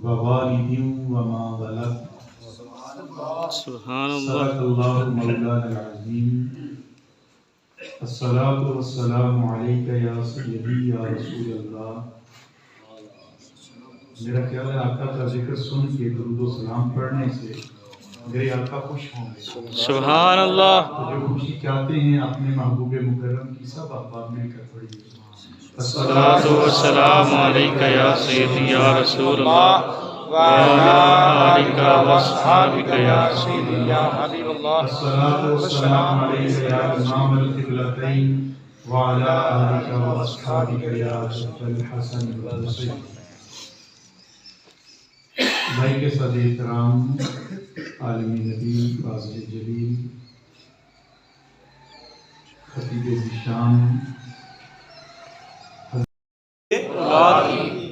ووالد وما ولد سبحان صدق اللہ. اللہ مولانا العظیم. الصلاۃ والسلام علیک یا سیدی یا رسول اللہ. میرا خیال ہے آقا کا ذکر سن کے درود و سلام پڑھنے سے میرے آقا خوش ہوں گے. سبحان اللہ. تو جو خوشی چاہتے ہیں اپنے محبوب مکرم کی سب احباب مل کر پڑھیے. الصلاۃ والسلام علیک یا سیدی یا رسول اللہ وعلی آلک واصحابک یا سیدی یا حبیب اللہ. الصلاۃ والسلام علیک یا امام القبلتین وعلی آلک واصحابک یا ابا الحسن والحسین. بھائی کے ساتھ احترام، عالم نبی، فاضل جلیل، خطیب ذیشان،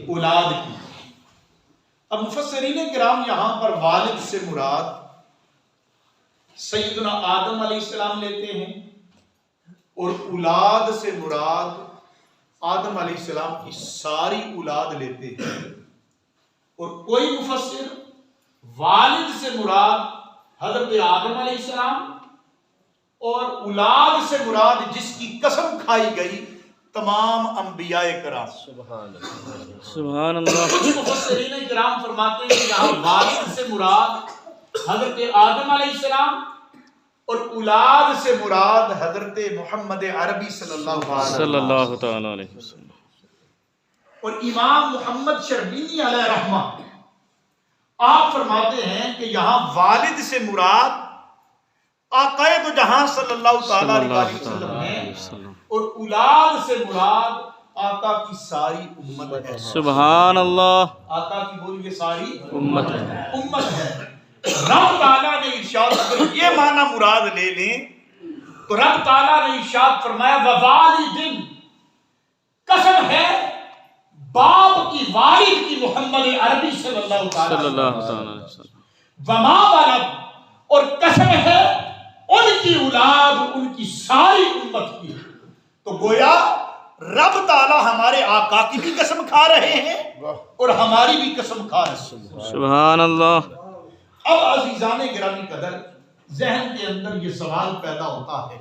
اولاد کی. اب مفسرین کرام یہاں پر والد سے مراد سیدنا آدم علیہ السلام لیتے ہیں اور اولاد سے مراد آدم علیہ السلام کی ساری اولاد لیتے ہیں. اور کوئی مفسر والد سے مراد حضرت آدم علیہ السلام اور اولاد سے مراد جس کی قسم کھائی گئی تمام انبیاء کرام. سبحان اللہ. کچھ مفسرین کرام فرماتے ہیں کہ یہاں والد سے مراد حضرت آدم علیہ السلام اور اولاد سے مراد حضرت محمد عربی صلی اللہ تعالی علیہ وسلم. اور امام محمد شربینی علیہ رحمہ آپ فرماتے ہیں کہ یہاں والد سے مراد آقا دو جہاں صلی اللہ تعالی علیہ وسلم ہیں اور اولاد سے مراد آقا کی ساری امت ہے. سبحان اللہ. آقا کی بولیے ساری امت ہے. امت ہے. رب تعالیٰ نے ارشاد، اگر یہ معنی مراد لے لیں تو رب تعالیٰ نے ارشاد فرمایا ووالدن، قسم ہے باپ کی والد کی محمد عربی صلی اللہ تعالی علیہ وسلم. وما ولد، اور قسم ہے ان کی اولاد ان کی ساری امت کی. تو گویا رب تعالیٰ ہمارے آقا کی بھی قسم کھا رہے ہیں اور ہماری بھی قسم کھا رہے ہیں. سبحان اللہ. اب عزیزان گرامی قدر ذہن کے اندر یہ سوال پیدا ہوتا ہے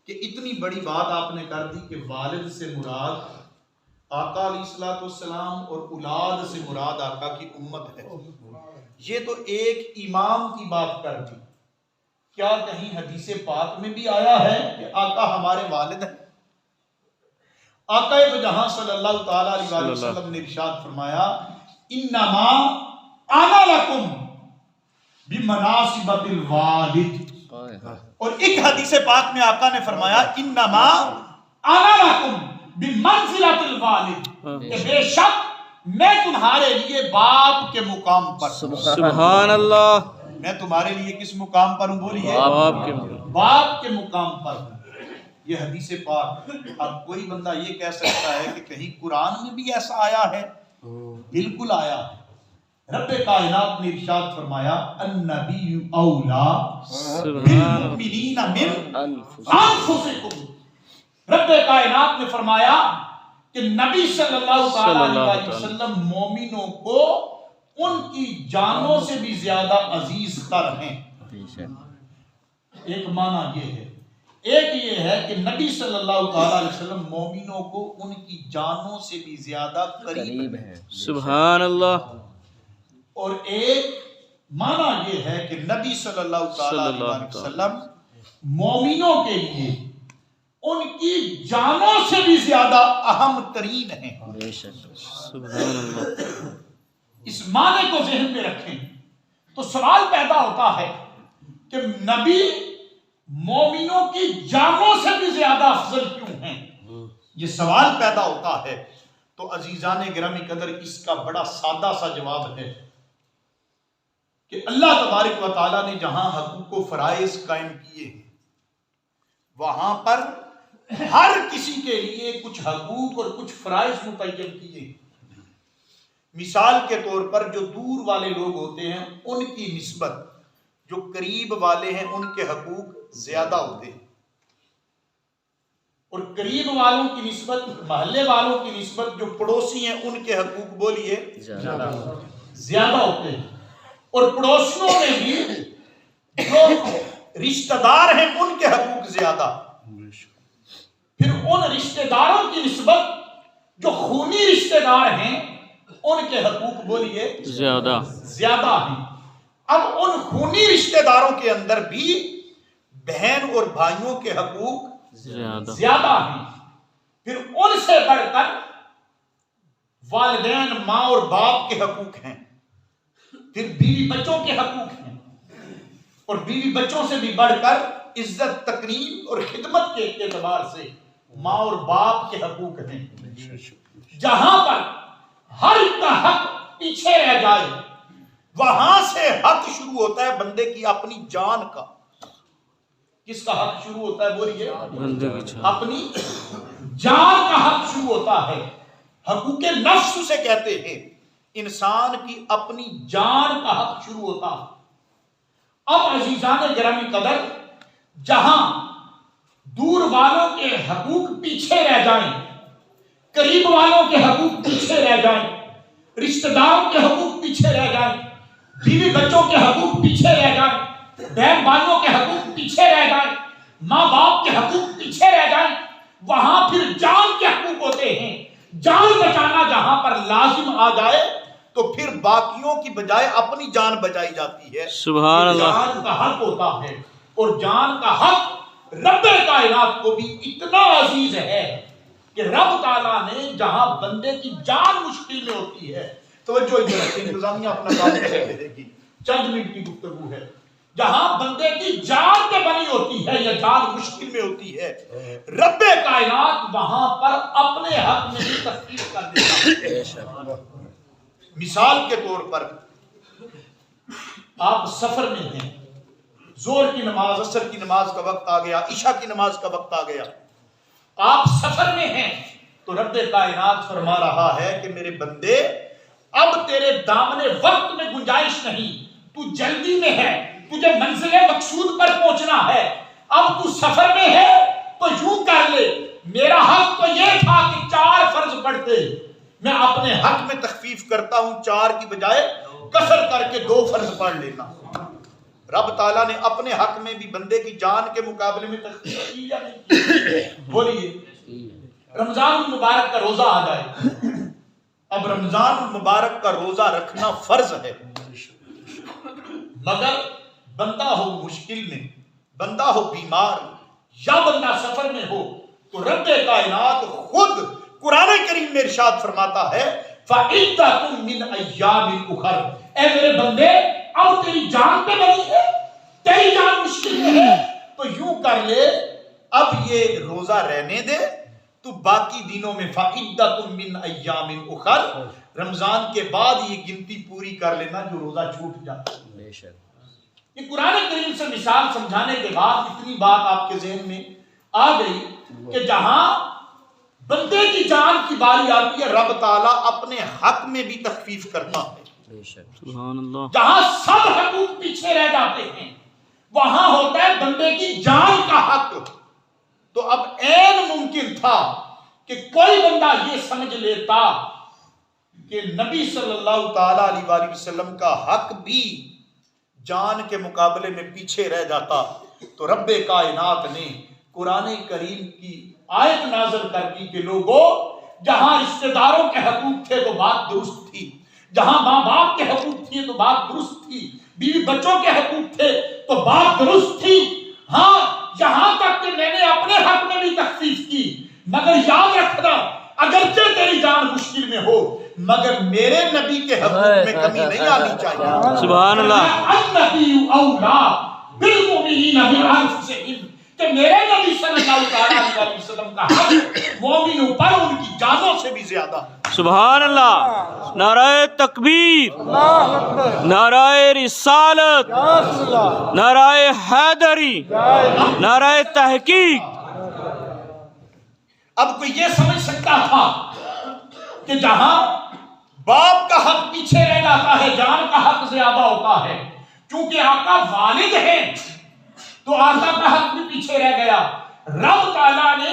کہ اتنی بڑی بات آپ نے کر دی کہ والد سے مراد آقا علیہ السلام اور اولاد سے مراد آقا کی امت ہے. یہ تو ایک امام کی بات کر دی. کیا کہیں حدیث پاک میں بھی آیا ہے کہ آقا ہمارے والد ہیں؟ آقا دو جہاں صلی اللہ تعالی علیہ وسلم نے ارشاد فرمایا انما انا لکم بمناسبت الوالد. اور ایک حدیث پاک میں آقا نے فرمایا انما انا لکم بمنزلت الوالد، کہ بے شک میں تمہارے لیے باپ کے مقام پر. سبحان اللہ. میں تمہارے لیے کس مقام پر ہوں؟ بولیے. باپ کے مقام پر. یہ حدیث پاک. اب کوئی بندہ یہ کہہ سکتا ہے کہ کہیں قرآن میں بھی ایسا آیا ہے؟ بالکل آیا ہے. رب کائنات نے ارشاد فرمایا النبی اولا بالمؤمنین من انفسکم. رب کائنات نے فرمایا کہ نبی صلی اللہ علیہ وسلم مومنوں کو ان کی جانوں سے بھی زیادہ عزیز تر ہیں. ایک معنی یہ ہے. ایک یہ ہے کہ نبی صلی اللہ علیہ وسلم مومنوں کو ان کی جانوں سے بھی زیادہ قریب ہیں. سبحان اللہ. اور ایک معنی یہ ہے کہ نبی صلی اللہ علیہ وسلم مومنوں کے لیے ان کی جانوں سے بھی زیادہ اہم ترین ہیں. سبحان اللہ. اس معنی کو ذہن میں رکھیں تو سوال پیدا ہوتا ہے کہ نبی مومنوں کی جانوں سے بھی زیادہ افضل کیوں ہیں؟ یہ سوال پیدا ہوتا ہے. تو عزیزان گرامی قدر اس کا بڑا سادہ سا جواب ہے کہ اللہ تبارک و تعالیٰ نے جہاں حقوق و فرائض قائم کیے وہاں پر ہر کسی کے لیے کچھ حقوق اور کچھ فرائض متعین کیے. مثال کے طور پر جو دور والے لوگ ہوتے ہیں ان کی نسبت جو قریب والے ہیں ان کے حقوق زیادہ ہوتے ہیں. اور قریب والوں کی نسبت، محلے والوں کی نسبت جو پڑوسی ہیں ان کے حقوق بولیے زیادہ ہوتے ہیں، اور پڑوسیوں میں بھی جو رشتہ دار ہیں ان کے حقوق زیادہ، پھر ان رشتہ داروں کی نسبت جو خونی رشتہ دار ہیں ان کے حقوق بولیے زیادہ ہیں۔ اب ان خونی رشتہ داروں کے اندر بھی بہن اور بھائیوں کے حقوق زیادہ ہیں، پھر ان سے بڑھ کر والدین، ماں اور باپ کے حقوق ہیں، پھر بیوی بچوں کے حقوق ہیں، اور بیوی بچوں سے بھی بڑھ کر عزت، تکریم اور خدمت کے اعتبار سے ماں اور باپ کے حقوق ہیں۔ جہاں پر ہر کا حق پیچھے رہ جائے وہاں سے حق شروع ہوتا ہے بندے کی اپنی جان کا۔ کس کا حق شروع ہوتا ہے بولیے؟ اپنی جان کا حق شروع ہوتا ہے۔ حقوق نفس اسے کہتے ہیں، انسان کی اپنی جان کا حق شروع ہوتا ہے۔ اب عزیزان گرامی قدر، جہاں دور والوں کے حقوق پیچھے رہ جائیں، قریب والوں کے حقوق پیچھے رہ جائیں، رشتہ داروں کے حقوق پیچھے رہ جائیں، بیوی بچوں کے حقوق پیچھے رہ جائیں، بہن بھائیوں کے حقوق پیچھے رہ جائیں، ماں باپ کے حقوق پیچھے رہ جائیں، وہاں پھر جان کے حقوق ہوتے ہیں۔ جان بچانا جہاں پر لازم آ جائے تو پھر باقیوں کی بجائے اپنی جان بچائی جاتی ہے۔ سبحان اللہ۔ جان کا حق ہوتا ہے، اور جان کا حق رب کائنات کو بھی اتنا عزیز ہے کہ رب تعالیٰ نے جہاں بندے کی جان مشکل میں ہوتی ہے، توجہ انتظامیہ اپنا کام کرے گی، چند منٹ کی گفتگو ہے، جہاں بندے کی جان پہ بنی ہوتی ہے یا جان مشکل میں ہوتی ہے، رب کائنات وہاں پر اپنے حق میں بھی تخفیف کر دیتا ہے۔ مثال کے طور پر آپ سفر میں ہیں، ظہر کی نماز، عصر کی نماز کا وقت آ گیا، عشاء کی نماز کا وقت آ گیا، آپ سفر میں ہیں تو رب کائنات فرما رہا ہے کہ میرے بندے اب تیرے دامن وقت میں گنجائش نہیں، تو جلدی میں ہے، تجھے منزل مقصود پر پہنچنا ہے، اب تو سفر میں ہے تو یوں کر لے، میرا حق تو یہ تھا کہ 4 فرض پڑھتے، میں اپنے حق میں تخفیف کرتا ہوں، 4 کی بجائے قصر کر کے 2 فرض پڑھ لینا۔ رب تعالیٰ نے اپنے حق میں بھی بندے کی جان کے مقابلے میں تخفیف کی یا نہیں کی؟ بولیے۔ رمضان المبارک کا روزہ آ جائے، اب رمضان المبارک کا روزہ رکھنا فرض ہے، مگر بندہ ہو مشکل میں، بندہ ہو بیمار، یا بندہ سفر میں ہو، تو رب کائنات خود قرآن کریم میں ارشاد فرماتا ہے فَعِدَّةٌ مِّنْ أَيَّامٍ أُخَرَ، اے میرے بندے اب تیری جان پہ بنی ہے، تیری جان مشکل میں ہے، تو یوں کر لے، اب یہ روزہ رہنے دے، تو باقی دنوں میں فَعِدَّةٌ مِّنْ أَيَّامٍ أُخَرَ، رمضان کے بعد یہ گنتی پوری کر لینا جو روزہ چھوٹ جاتا ہے۔ یہ قرآن کریم سے مثال سمجھانے کے بعد اتنی بات آپ کے ذہن میں آ گئی کہ جہاں بندے کی جان کی باری آتی ہے رب تعالیٰ اپنے حق میں بھی تخفیف کرتا ہے۔ سبحان اللہ۔ جہاں سب حقوق پیچھے رہ جاتے ہیں وہاں ہوتا ہے بندے کی جان کا حق۔ تو اب عین ممکن تھا کہ کوئی بندہ یہ سمجھ لیتا کہ نبی صلی اللہ تعالی علیہ وآلہ وسلم کا حق بھی جان کے مقابلے میں پیچھے رہ جاتا، تو رب کائنات نے قرآن کریم کی آیت نازل کر دی کہ لوگوں جہاں رشتہ داروں کے حقوق تھے تو بات درست تھی، جہاں ماں باپ کے حقوق تھے تو بات درست تھی، بیوی بچوں کے حقوق تھے تو بات درست تھی، ہاں یہاں تک کہ میں نے اپنے حق میں بھی تخفیف کی، مگر یاد رکھنا اگرچہ تیری جان مشکل میں ہو مگر میرے نبی کے حقوق میں کمی نہیں آنی چاہیے۔ سبحان اللہ۔ النبی اولا بالمؤمنین من انفسہم، کہ میرے نبی صلی اللہ علیہ وسلم کا حق مومنوں پر ان کی جانوں سے بھی زیادہ۔ سبحان اللہ۔ نعرہ تکبیر، نعرہ رسالت، نعرہ حیدری، نعرہ تحقیق۔ اب کوئی یہ سمجھ سکتا تھا کہ جہاں باپ کا حق پیچھے رہ جاتا ہے جان کا حق زیادہ ہوتا ہے، چونکہ آقا والد ہیں تو آقا کا حق بھی پیچھے رہ گیا۔ رب تعالیٰ نے